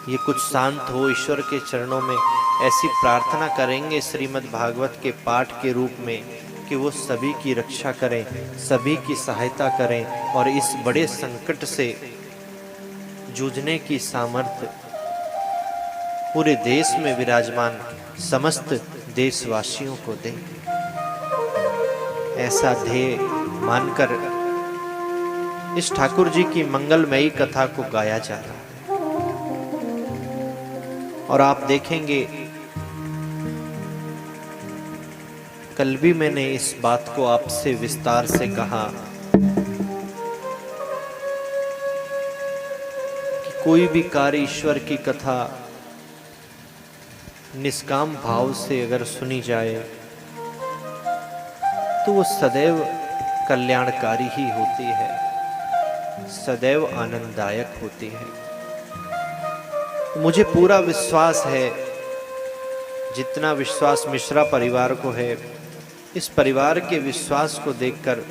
ये कुछ शांत हो, ईश्वर के चरणों में ऐसी प्रार्थना करेंगे श्रीमद् भागवत के पाठ के रूप में कि वो सभी की रक्षा करें, सभी की सहायता करें और इस बड़े संकट से जूझने की सामर्थ्य पूरे देश में विराजमान समस्त देशवासियों को दें। ऐसा ध्येय मानकर इस ठाकुर जी की मंगलमयी कथा को गाया जा रहा है। और आप देखेंगे, कल भी मैंने इस बात को आपसे विस्तार से कहा कि कोई भी कार्य ईश्वर की कथा निष्काम भाव से अगर सुनी जाए तो वो सदैव कल्याणकारी ही होती है, सदैव आनंददायक होती है। मुझे पूरा विश्वास है, जितना विश्वास मिश्रा परिवार को है, इस परिवार के विश्वास को देखकर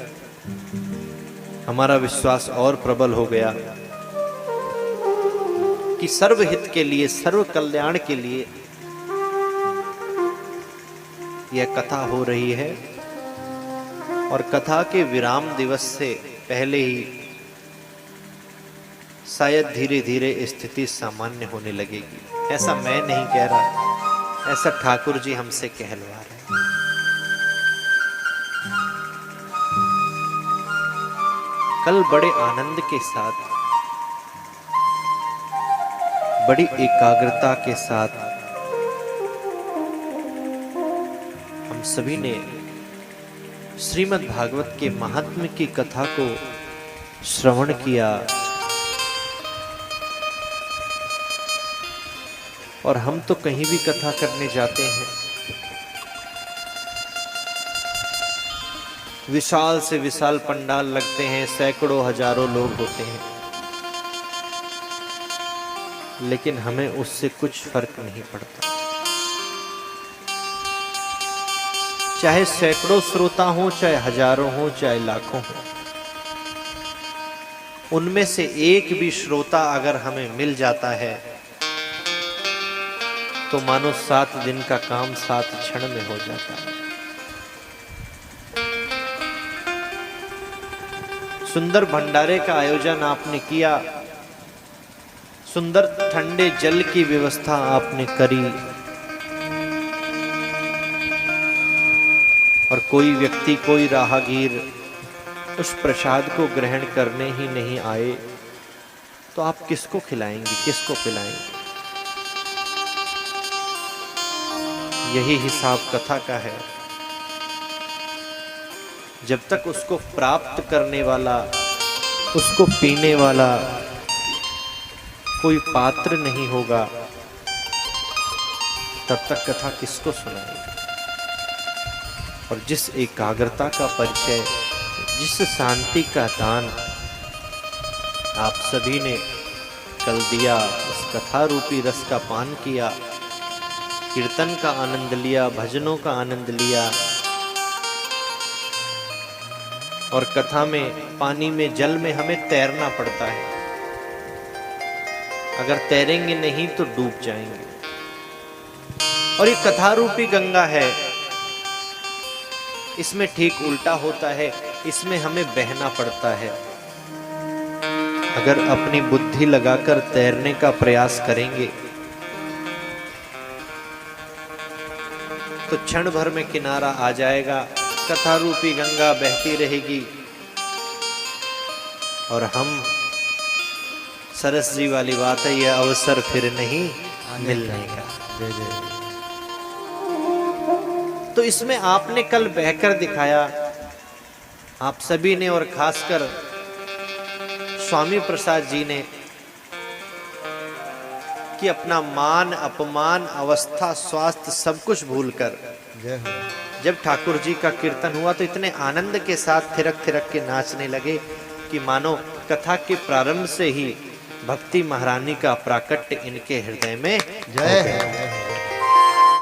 हमारा विश्वास और प्रबल हो गया कि सर्वहित के लिए, सर्व कल्याण के लिए यह कथा हो रही है। और कथा के विराम दिवस से पहले ही शायद धीरे धीरे स्थिति सामान्य होने लगेगी। ऐसा मैं नहीं कह रहा, ऐसा ठाकुर जी हमसे कहलवा रहे हैं। कल बड़े आनंद के साथ, बड़ी एकाग्रता के साथ हम सभी ने श्रीमद् भागवत के महात्म्य की कथा को श्रवण किया। और हम तो कहीं भी कथा करने जाते हैं, विशाल से विशाल पंडाल लगते हैं, सैकड़ों हजारों लोग होते हैं, लेकिन हमें उससे कुछ फर्क नहीं पड़ता। चाहे सैकड़ों श्रोता हों, चाहे हजारों हों, चाहे लाखों हों, उनमें से एक भी श्रोता अगर हमें मिल जाता है तो मानो 7 दिन का काम 7 क्षण में हो जाता है। सुंदर भंडारे का आयोजन आपने किया, सुंदर ठंडे जल की व्यवस्था आपने करी, और कोई व्यक्ति, कोई राहगीर उस प्रसाद को ग्रहण करने ही नहीं आए तो आप किसको खिलाएंगे, किसको पिलाएंगे? यही हिसाब कथा का है। जब तक उसको प्राप्त करने वाला, उसको पीने वाला कोई पात्र नहीं होगा, तब तक कथा किसको सुनाएंगे? और जिस एकाग्रता का परिचय, जिस शांति का दान आप सभी ने कल दिया, उस कथा रूपी रस का पान किया, कीर्तन का आनंद लिया, भजनों का आनंद लिया, और कथा में, पानी में, जल में हमें तैरना पड़ता है। अगर तैरेंगे नहीं तो डूब जाएंगे। और ये कथा रूपी गंगा है, इसमें ठीक उल्टा होता है, इसमें हमें बहना पड़ता है। अगर अपनी बुद्धि लगाकर तैरने का प्रयास करेंगे तो क्षण भर में किनारा आ जाएगा, कथा रूपी गंगा बहती रहेगी और हम, सरस जी वाली बात है, यह अवसर फिर नहीं मिलने का। तो इसमें आपने कल बहकर दिखाया, आप सभी ने, और खासकर स्वामी प्रसाद जी ने, कि अपना मान, अपमान, अवस्था, स्वास्थ्य सब कुछ भूलकर जब ठाकुर जी का कीर्तन हुआ तो इतने आनंद के साथ थिरक थिरक के नाचने लगे कि मानो कथा के प्रारंभ से ही भक्ति महारानी का प्राकट्य इनके हृदय में जय है।